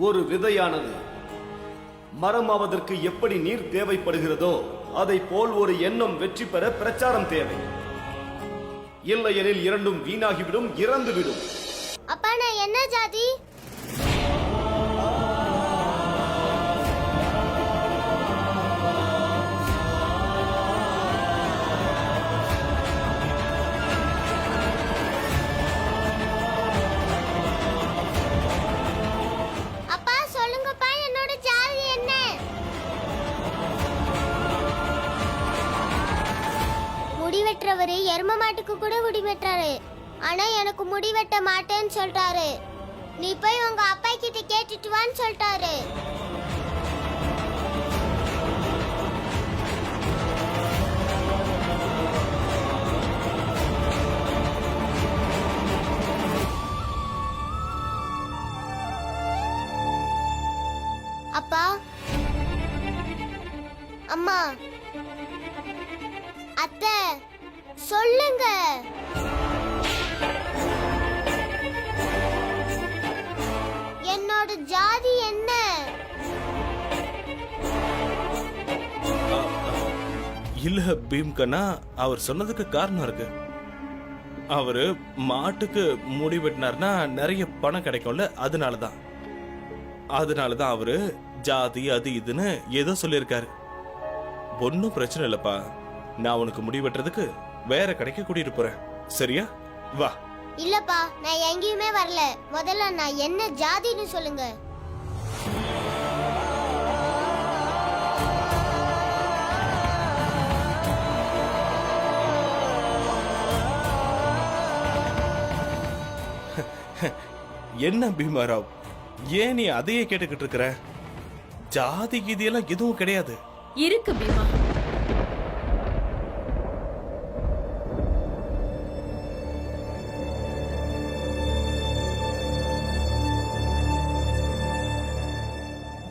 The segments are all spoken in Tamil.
ஒரு விதையானது மரமாவதற்கு எப்படி நீர் தேவைப்படுகிறதோ அதை போல் ஒரு எண்ணம் வெற்றி பெற பிரச்சாரம் தேவை. இல்லையெனில் இரண்டும் வீணாகிவிடும், இறந்துவிடும். அப்பா நான் என்ன ஜாதி? அப்பா சொல்லுங்கப்பா, என்னோட ஜாதி என்ன? முடி வெட்டுறவரு எரும மாட்டுக்கு கூட முடி வெட்டுறாரு. ஆனா எனக்கு முடி வெட்ட மாட்டேன்னு சொல்றாரு. நீ போய் உங்க அப்பா கிட்ட கேட்டுட்டு வான்னு சொல்லிட்டாரு. அப்பா, அம்மா, அத்தை, சொல்லுங்க. என்னோட ஜாதி என்ன? இல்ல பீம்கண்ணா, அவர் சொன்னதுக்கு காரணம் இருக்கு. அவரு மாட்டுக்கு முடி வெட்டினார்னா நிறைய பணம் கிடைக்கும்ல, அதனாலதான் அவரு ஜாதி அது இதுன்னு ஏதோ சொல்லியிருக்காரு. ஒன்னும் பிரச்சனை இல்லப்பா, நான் உனக்கு முடி வெட்டுறதுக்கு வேற கடைக்கு கூட்டிட்டு போறேன், சரியா? வா. இல்லப்பா, நான் எங்கேயுமே வரல. முதல்ல நான் என்ன ஜாதின்னு சொல்லுங்க. என்ன பீமாராவ், ஏன் நீ அதையே கேட்டுக்கிட்டு இருக்கிற? ஜாதி கீதியெல்லாம் எதுவும் கிடையாது. இருக்கு பீமா.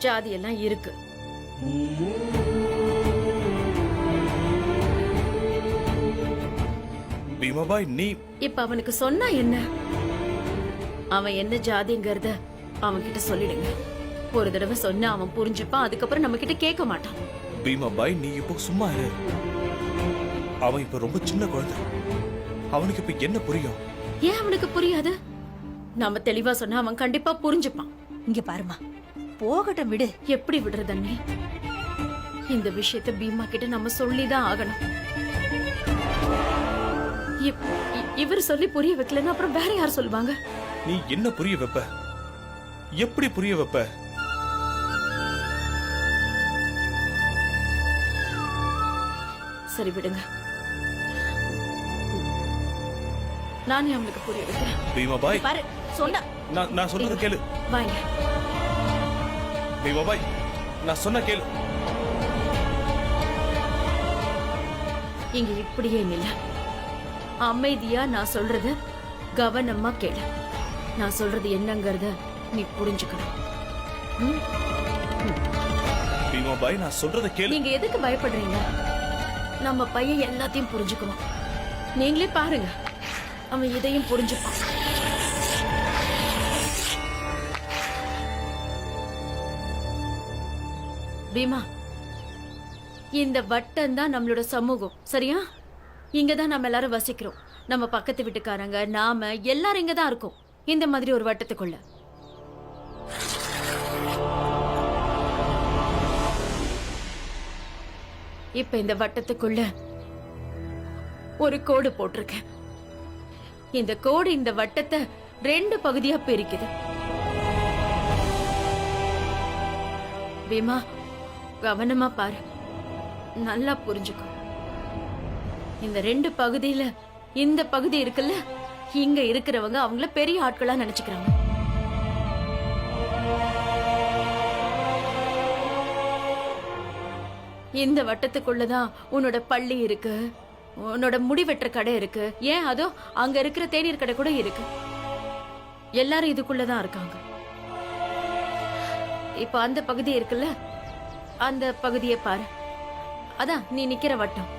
ஜாதி எல்லாம் இருக்கு. பீமாபாய், நீ இப்ப அவனுக்கு சொன்னா என்ன? அவன் என்ன ஜாதிங்கிறத அவன் கிட்ட சொல்லிடுங்க. ஒரு தடவை சொன்னா அவன் புரிஞ்சுப்பான், அதுக்கப்புறம் நம்ம கிட்ட கேட்க மாட்டான். பீமாபாய், நீ இப்போ சும்மா இரு. அவன் இப்ப ரொம்ப சின்ன குழந்தை, அவனுக்கு இப்ப என்ன புரியும்? ஏன் அவனுக்கு புரியாது? நாம தெளிவா சொன்னா அவன் கண்டிப்பா புரிஞ்சுப்பான். இங்க பாருமா, போகட்டும், விடு. எப்படி விடுறது அண்ணி? இந்த விஷயத்த பீமா கிட்ட நம்ம சொல்லிதான் ஆகணும். இவர் சொல்லி புரிய வைக்கலன்னா அப்புறம் வேற யார் சொல்லுவாங்க? நீ என்ன புரிய வைப்ப? எப்படி புரிய வைப்ப? சரி விடுங்க, நானே அவனுக்கு புரிய வைக்கிறேன். பீமாபாய், பாரு, சொன்னா நான் சொல்றது கேளு. வாங்க பீமாபாய், நான் சொன்ன கேளு. இங்க இப்படியே இல்ல, அமைதியா நான் சொல்றது கவனமா கேளு. நான் சொல்றது என்னங்கறத நீ புரிஞ்சுக்கணும். பீமாபாய், நான் சொல்றத கேளு. நீங்க எதுக்கு பயப்படுறீங்க? நம்ம பையன் எல்லாத்தையும் புரிஞ்சுக்குவான். நீங்களே பாருங்க, அவன் இதையும் புரிஞ்சுப்பான். பீமா, இந்த வட்டம் தான் நம்மளோட சமூகம், சரியா? இங்கதான் நம்ம எல்லாரும் வசிக்கிறோம். நம்ம பக்கத்து வீட்டுக்காரங்க, நாம எல்லாரும் இங்கதான் இருக்கோம், இந்த மாதிரி ஒரு வட்டத்துக்குள்ள. இப்ப இந்த வட்டத்துக்குள்ள ஒரு கோடு போட்டிருக்கேன். இந்த கோடு இந்த வட்டத்தை 2 பகுதியா பிரிக்குது. பீமா, கவனமா பாரு, நல்லா புரிஞ்சுக்கோ. இந்த 2 பகுதியில இந்த பகுதி இருக்குல்ல, இங்க இருக்கிறவங்க அவங்கள பெரிய ஆட்களா நினைச்சுக்கிறாங்க. இந்த வட்டத்துக்குள்ளதான் உன்னோட பள்ளி இருக்கு, உன்னோட முடிவெட்டுற கடை இருக்கு, ஏன் அதோ அங்க இருக்கிற தேநீர் கடை கூட இருக்கு. எல்லாரும் இதுக்குள்ளதான் இருக்காங்க. இப்ப அந்த பகுதி இருக்குல்ல, அந்த பகுதியை பாரு. அதான் நீ நிக்கிற வட்டம்,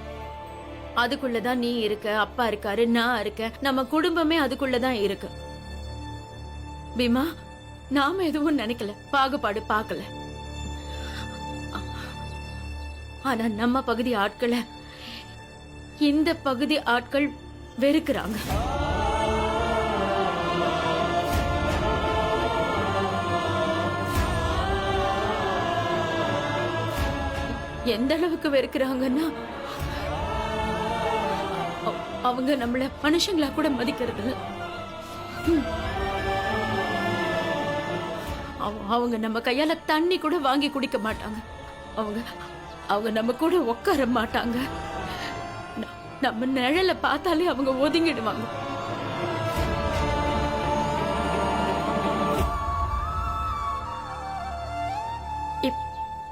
அதுக்குள்ளதான் நீ இருக்க, அப்பா இருக்காரு, நான் இருக்க, நம்ம குடும்பமே அதுக்குள்ளதான் இருக்கு. பீமா, நாம எதுவும் நினைக்கல, பாகுபாடு பார்க்கல. ஆனா நம்ம பகுதி ஆட்களை இந்த பகுதி ஆட்கள் வெறுக்கிறாங்க. எந்த அளவுக்கு வெறுக்கிறாங்கன்னா அவங்க நம்மள மனுஷங்களா கூட மதிக்கிறது இல்ல. அவங்க நம்ம கையால தண்ணி கூட வாங்கி குடிக்க மாட்டாங்க. அவங்க அவங்க நம்ம கூட உட்கார மாட்டாங்க. நம்ம நிழல பார்த்தாலே அவங்க ஒதுங்கிடுவாங்க.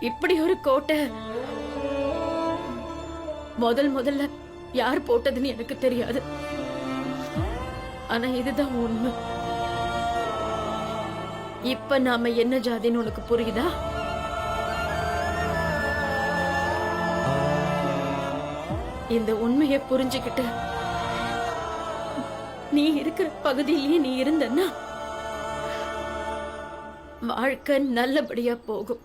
இப்படி ஒரு கோட்டை முதல்ல யார் போட்டதுன்னு எனக்கு தெரியாது. ஆனா இதுதான் உண்மை. இப்ப நாம என்ன ஜாதின்னு உனக்கு புரியுதா? இந்த உண்மையை புரிஞ்சுக்கிட்டு நீ இருக்கிற பகுதியிலேயே நீ இருந்தன்னா வாழ்க்கை நல்லபடியா போகும்.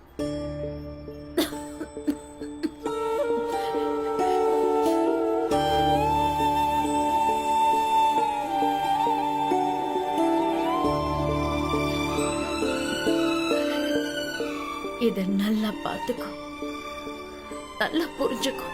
இத நல்லா பார்த்துக்கோ, நல்லா புரிஞ்சுக்கோ.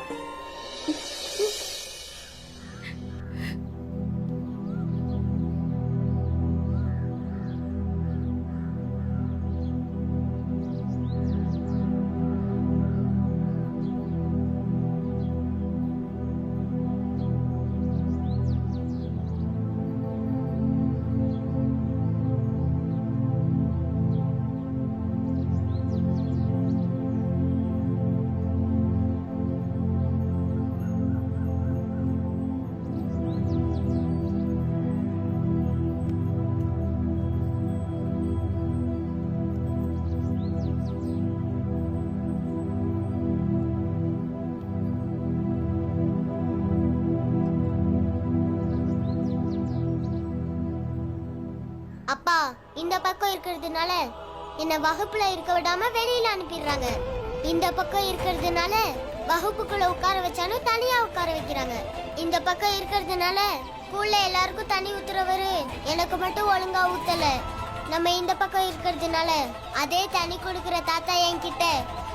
அப்பா, இந்த பக்கம் இருக்கிறதுனால என்ன வகுப்புல இருக்க விடாம வெளியில அனுப்பிடுறாங்க. இந்த பக்கம் இருக்கிறதுனால வகுப்புக்குள்ள உட்கார வச்சாலும் தனியா உட்கார வைக்கிறாங்க. இந்த பக்கம் இருக்கிறதுனால ஸ்கூல்ல எல்லாருக்கும் தண்ணி ஊத்துறவரு எனக்கு மட்டும் ஒழுங்கா ஊத்தல. நம்ம இந்த பக்கம் இருக்கிறதுனால அதே தண்ணி குடிக்கிற தாத்தா என்கிட்ட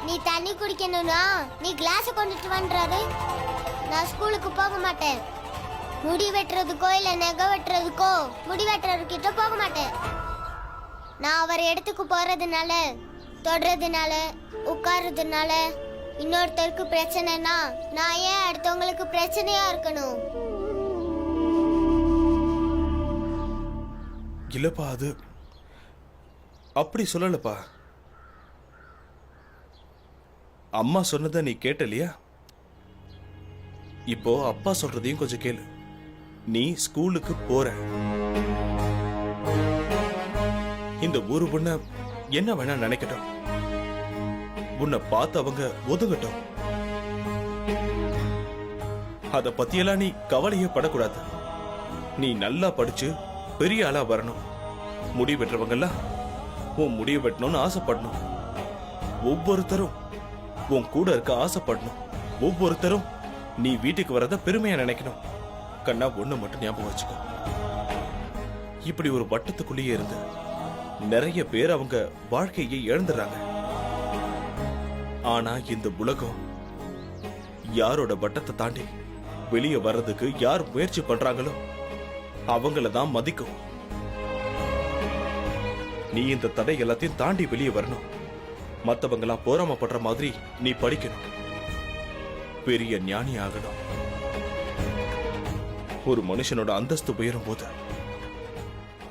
நீ தண்ணி குடிக்கணும்னா நீ கிளாஸ் கொண்டுட்டு வந்துறாரு. நான் ஸ்கூலுக்கு போக மாட்டேன். முடி வெட்டுறதுக்கோ இல்ல நகை வெட்டுறதுக்கோ முடி வெட்டுறதுக்கிட்ட போக மாட்டேன். நான் அவர் இடத்துக்கு போறதுனால, தொடுறதுனால, உட்கார்றதுனால இன்னொருத்தருக்கு பிரச்சனைனா நான் ஏன் அடுத்தவங்களுக்கு பிரச்சனையா இருக்கணும்? இல்லப்பா, அது அப்படி சொல்லலப்பா. அம்மா சொன்னதை நீ கேட்டலையா? இப்போ அப்பா சொல்றதையும் கொஞ்சம் கேளு. நீ ஸ்கூலுக்கு போற. இந்த ஊரு பொண்ண என்ன வேணா நினைக்கட்டும், உன்னை பார்த்து அவங்க ஒதுங்கட்டும். அத பத்தியெல்லாம் நீ கவலையே படக்கூடாது. நீ நல்லா படிச்சு பெரிய ஆளா வரணும். முடி வெட்டுறவங்கெல்லாம் உன் முடிய வெட்டணும்னு ஆசைப்படணும். ஒவ்வொருத்தரும் உன் கூட இருக்க ஆசைப்படணும். ஒவ்வொருத்தரும் நீ வீட்டுக்கு வரத பெருமையா நினைக்கணும். கண்ணா, ஒண்ணு மட்டும் ஞாபகம் வச்சுக்கோ. இப்படி ஒரு வட்டத்துக்குள்ளேயே இருந்து நிறைய பேர் அவங்க வாழ்க்கையை இழந்துடுறாங்க. ஆனா இந்த உலகம் யாரோட வட்டத்தை தாண்டி வெளியே வர்றதுக்கு யார் முயற்சி பண்றாங்களோ அவங்கள தான் மதிக்கும். நீ இந்த தடை எல்லாத்தையும் தாண்டி வெளியே வரணும். மத்தவங்களா போராமப்படுற மாதிரி நீ படிக்கணும். பெரிய ஞானி ஆகணும். ஒரு மனுஷனோட அந்தஸ்து உயரும் போது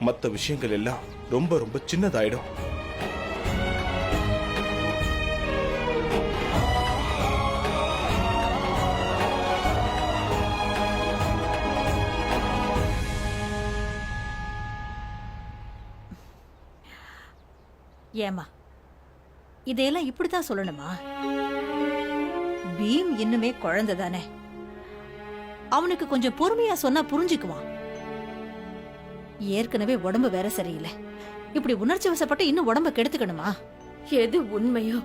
மற்ற விஷயங்கள் எல்லாம் ரொம்ப ரொம்ப சின்னதாயிடும். ஏமா, இதையெல்லாம் இப்படித்தான் சொல்லணுமா? பீம் இன்னுமே குழந்தை தானே. அவனுக்கு கொஞ்சம் பொறுமையா சொன்னா புரிஞ்சுக்குவான். ஏற்கனவே உடம்பு வேற சரியில்லை. இப்படி உணர்ச்சி வசப்பட்டு இன்னும் உடம்ப கெடுத்துக்கணுமா? எது உண்மையோ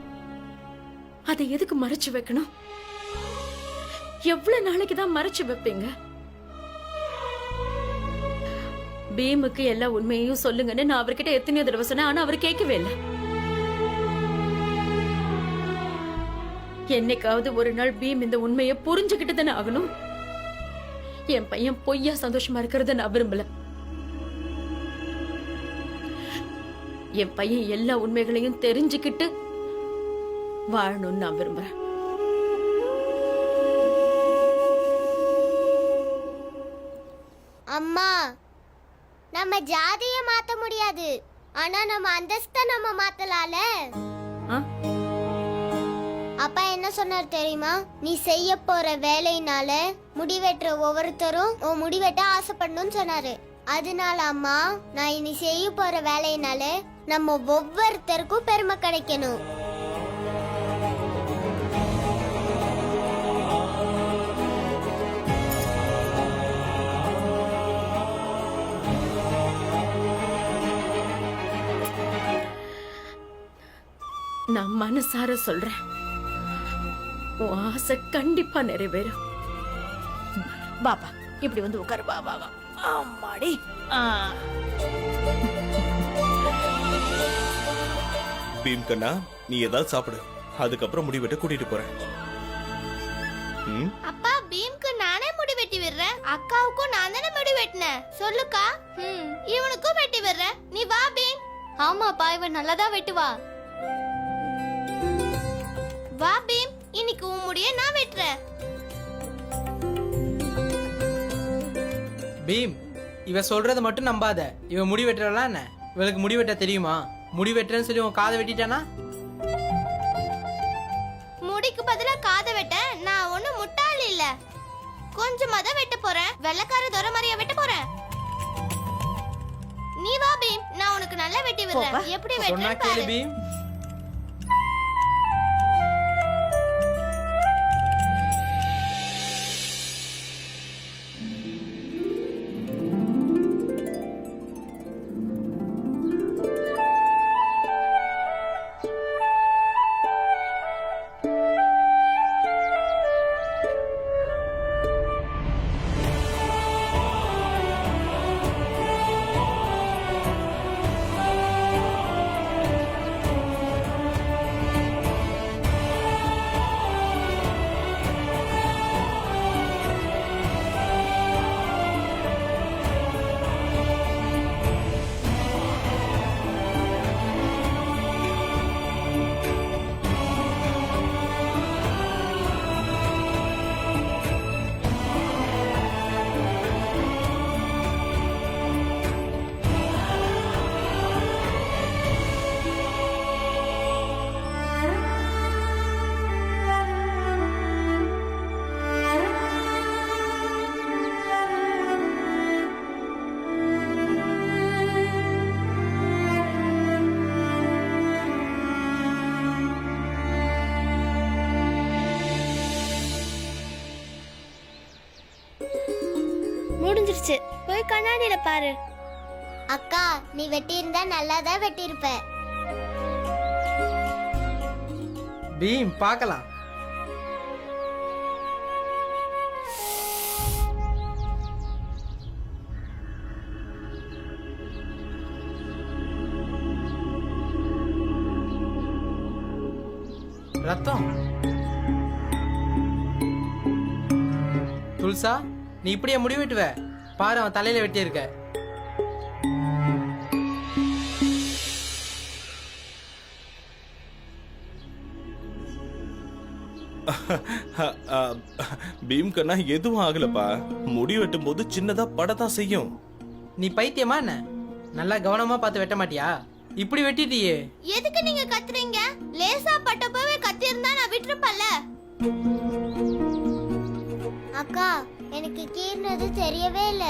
அதை எதுக்கு மறைச்சு வைக்கணும்? எவ்வளவு நாளைக்கு தான் மறைச்சு வைப்பீங்க? பீமுக்கு எல்லா உண்மையையும் சொல்லுங்கன்னு நான் அவர்கிட்ட எத்தனையோ தடவை சொன்னேன், ஆனா அவர் கேட்கவே இல்லை. என்னைக்காவது ஒரு நாள் பீம் இந்த உண்மையை புரிஞ்சுக்கிட்டு தானே ஆகணும். என் பையன் பொய்யா சந்தோஷமா இருக்கிறத நான் விரும்பல. என் பையன் எல்லா உண்மைகளையும் தெரிஞ்சுக்கிட்டு வாழணும்னு நான் விரும்புறேன். அம்மா, நம்ம ஜாதிய மாத்த முடியாது, ஆனா நம்ம அந்தஸ்த நம்ம மாத்தலால. ஆ? அப்பா என்ன சொன்னார் தெரியுமா? நீ செய்ய போற வேலையினால முடிவெட்டுற ஒவ்வொருத்தரும் உன் முடிவெட்ட ஆசைப்படணும்னு சொன்னாரு. அதனால அம்மா, நான் இனி செய்ய போற வேலையினால நம்ம ஒவ்வொருத்தருக்கும் பெருமை கிடைக்கணும். நான் மனசார சொல்றேன், உன் ஆசை கண்டிப்பா நிறைவேறும். பாப்பா இப்படி வந்து உட்காரு. வா வா வா. அம்மாடி. பீம் கண்ணா, நீ ஏதாவது சாப்பிடு, அதுக்கப்புறம் முடிவெட்ட கூட்டிட்டு போறேன். ம்? அப்பா, பீம்க்கு நானே முடி வெட்டி விடுறேன். அக்காவுக்கும் நான் தானே முடி வெட்டினேன். சொல்லுக்கா. இவனுக்கும் வெட்டி விடுறேன். நீ வா பீம். ஆமாப்பா, இவன் நல்லதா வெட்டுவா. வா பீம், இன்னைக்கு உன் முடிய நான் வெட்டுறேன். பீம், இவ சொல்றத மட்டும் நம்பாத. இவன் முடி வெட்டுறலாம் என்ன? இவளுக்கு முடி வெட்ட தெரியுமா? முடி வெட்டுறேன்னு சொல்லி உன் காதை வெட்டிட்டானா? முடிக்கு பதிலா காதை வெட்ட நான் ஒண்ணு முட்டாள் இல்ல. கொஞ்சமா தான் வெட்ட போறேன். வெள்ளக்கார துரை மாதிரியா வெட்ட போறேன். நீ வா பீம், நான் உனக்கு நல்லா வெட்டி விடுறேன். எப்படி சொன்னா வெட்டுறேன்னு கேளு பாரு. பீம். முடிஞ்சிருச்சு. போய் கண்ணாடியில பாரு. அக்கா, நீ வெட்டி இருந்தா நல்லாதான் வெட்டி இருப்ப. பீம், பார்க்கலாம். ரத்தம். துல்சா, நீ இப்படியே முடி வெட்டுவ? பாரு, அவன் தலையில வெட்டி இருக்க. பீம் கண்ணா, எதுவும் ஆகலப்பா. முடி வெட்டும் போது சின்னதா படத்தான் செய்யும். நீ பைத்தியமா என்ன? நல்லா கவனமா பார்த்து வெட்ட மாட்டியா? இப்படி வெட்டிட்டியே. எதுக்கு நீங்க கத்துறீங்க? லேசா பட்டப்பவே கத்தி இருந்தா நான் விட்டுருப்பல்ல. அக்கா, எனக்கு கீர்னது தெரியவே இல்ல.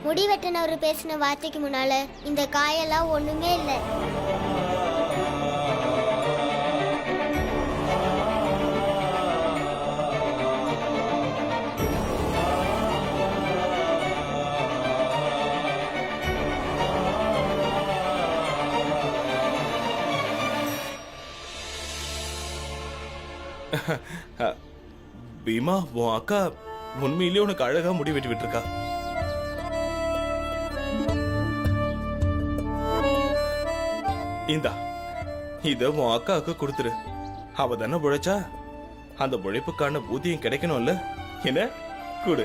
முடி வெட்டினவர் பேசின வார்த்தைக்கு முன்னால இந்த காயெல்லாம் ஒண்ணுமே இல்லை. பீமா, உன் அக்கா உண்மையிலேயே உனக்கு அழகா முடி வெட்டி விட்டுருக்கா. இந்தா, இத உன் அக்காவுக்கு கொடுத்துரு. அவ தானே உழைச்சா, அந்த உழைப்புக்கான ஊதியம் கிடைக்கணும்ல. என்ன கொடு.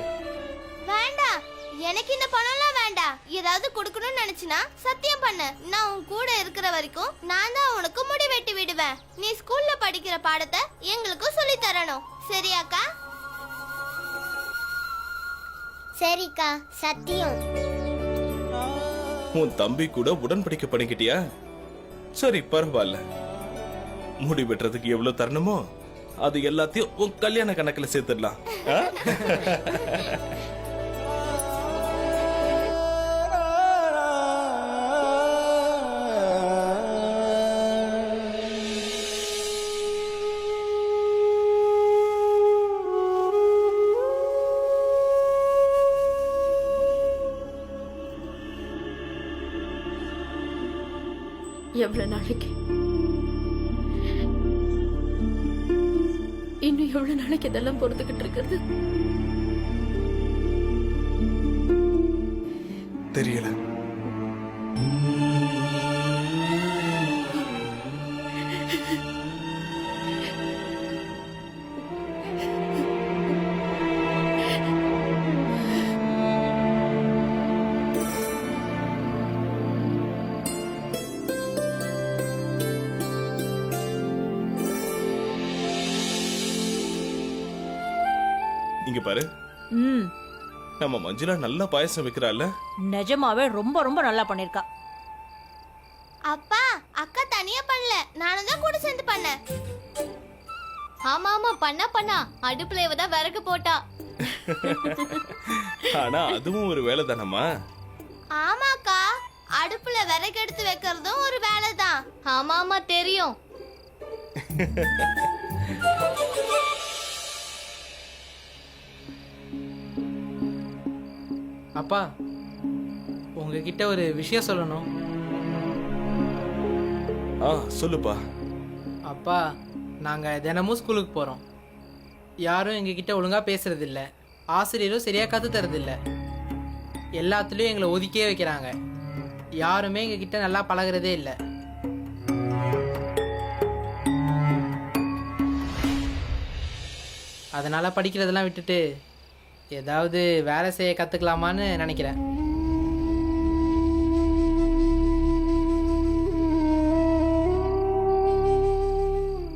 வேண்டாம், எனக்கு இந்த பணம்லாம் வேண்டாம். ஏதாவது கொடுக்கணும்னு நினைச்சினா சத்தியம் பண்ணு. நான் உன் கூட இருக்கிற வரைக்கும் நான் தான் உனக்கு முடி வெட்டி விடுவேன். நீ ஸ்கூல்ல படிக்கிற பாடத்தை எங்களுக்கும் சொல்லி தரணும். சரியாக்கா? சரிக்கா, சத்தியம். உன் தம்பி கூட உடன்படிக்கை பண்ணிக்கிட்டியா? சரி, பரவாயில்ல. முடி வெட்டுறதுக்கு எவ்வளவு தரணுமோ அது எல்லாத்தையும் உன் கல்யாண கணக்குல சேர்த்துடலாம். எவ்வளவு நாளைக்கு, இன்னும் எவ்வளவு நாளைக்கு இதெல்லாம் பொறுத்துக்கிட்டு இருக்கிறது? தெரியல. இங்க பாரு, ம், நம்ம மஞ்சுளா நல்லா பாயசம் வைக்கிறாள்ல. நிஜமாவே ரொம்ப ரொம்ப நல்லா பண்ணிருக்கா. அப்பா, அக்கா தனியா பண்ணல, நானும் தான் கூட சேர்ந்து பண்ணேன். ஆமா ஆமா, பண்ணா அடுப்புல இவதான் விறகு போட்டா. ஆனா அதுவும் ஒரு வேலை தானம்மா. ஆமாக்கா, அடுப்புல விறகு எடுத்து வைக்கிறதும் ஒரு வேலை தான். ஆமா ஆமா, தெரியும். அப்பா, உங்ககிட்ட ஒரு விஷயம் சொல்லணும். சொல்லுப்பா. அப்பா, நாங்கள் தினமும் ஸ்கூலுக்கு போகிறோம். யாரும் எங்ககிட்ட ஒழுங்காக பேசுறதில்ல, ஆசிரியரும் சரியாக கற்று தரதில்ல. எல்லாத்துலேயும் எங்களை ஒதுக்கியே வைக்கிறாங்க. யாருமே எங்ககிட்ட நல்லா பழகிறதே இல்லை. அதனால் படிக்கிறதெல்லாம் விட்டுட்டு ஏதாவது வேலை செய்ய கற்றுக்கலாமான்னு நினைக்கிறேன்.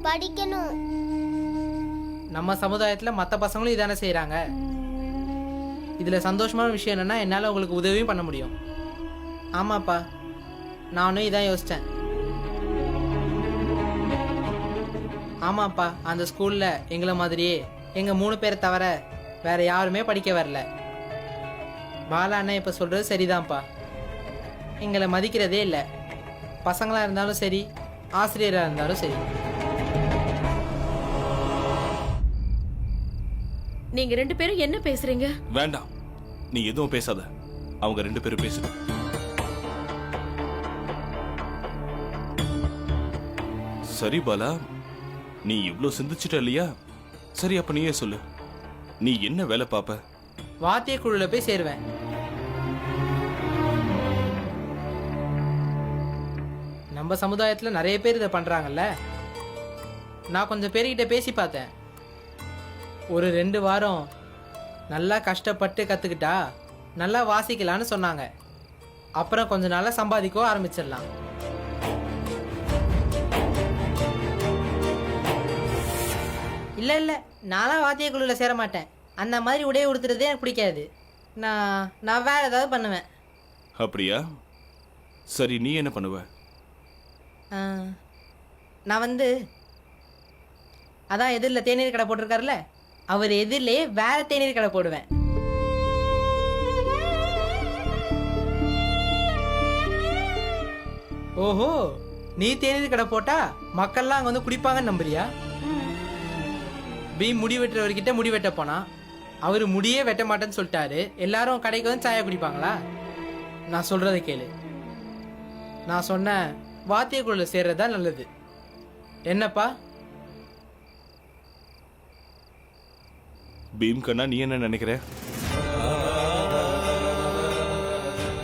படிக்கணும். நம்ம சமுதாயத்தில் மற்ற பசங்களும் இதானே செய்கிறாங்க. இதில் சந்தோஷமான விஷயம் என்னென்னா, என்னால் உங்களுக்கு உதவியும் பண்ண முடியும். ஆமாப்பா, நானும் இதான் யோசித்தேன். ஆமாப்பா, அந்த ஸ்கூலில் எங்களை மாதிரியே எங்கள் 3 பேரை தவிர வேறு யாருமே படிக்க வரல. பாலா அண்ணன் இப்போ சொல்கிறது சரிதான்ப்பா. எங்களை மதிக்கிறதே இல்லை. பசங்களாக இருந்தாலும் சரி, ஆசிரியராக இருந்தாலும் சரி. நீங்க 2 பேரும் என்ன பேசுறீங்க? வேண்டாம், நீ எதுவும் பேசாத. அவங்க 2 பேரும் பேசுங்க. சரி பாலா, நீ இவ்ளோ சிந்திச்சிட்ட இல்லையா? சரி, அப்ப நீயே சொல்லு, நீ என்ன வேலை பாப்ப? வாத்திய குழுவில் போய் சேருவேன். நம்ம சமுதாயத்தில் நிறைய பேர் இதை பண்ணுறாங்கல்ல. நான் கொஞ்சம் பேர்கிட்ட பேசி பார்த்தேன். ஒரு 2 வாரம் நல்லா கஷ்டப்பட்டு கற்றுக்கிட்டா நல்லா வாசிக்கலான்னு சொன்னாங்க. அப்புறம் கொஞ்ச நாளாக சம்பாதிக்கவும் ஆரம்பிச்சிடலாம். இல்லை இல்லை, நான்லாம் வாத்திய குழுவில் சேர மாட்டேன். அந்த மாதிரி உடைய உடுத்துறதே எனக்கு பிடிக்காது. நான் வேறு ஏதாவது பண்ணுவேன். அப்படியா? சரி, நீ என்ன பண்ணுவ? நான் அதான் எதிரில் தேநீர் கடை போட்டிருக்காருல்ல, அவர் எதிரிலே வேற தேநீர் கடை போடுவேன். ஓஹோ, நீ தேநீர் கடை போட்டா மக்கள்லாம் அங்கே வந்து குடிப்பாங்கன்னு நம்புறியா? பீம் முடி வெட்டுறவர்கிட்ட முடி வெட்ட போனா அவர் முடியே வெட்ட மாட்டேன்னு சொல்லிட்டாரு. எல்லாரும் கடைக்கு வந்து சாயா குடிப்பாங்களா? நான் சொல்றதை கேளு. நான் சொன்ன வாத்திய குழுவில் சேர்றதா நல்லது. என்னப்பா? பீம் கண்ணா நீ என்ன நினைக்கிற?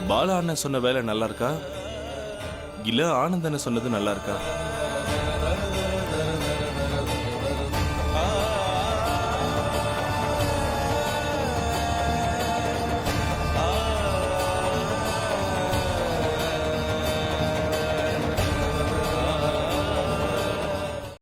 பாலா அண்ணன் சொன்ன வேலை நல்லா இருக்கா இல்ல ஆனந்த் அண்ணன் சொன்னது நல்லா இருக்கா?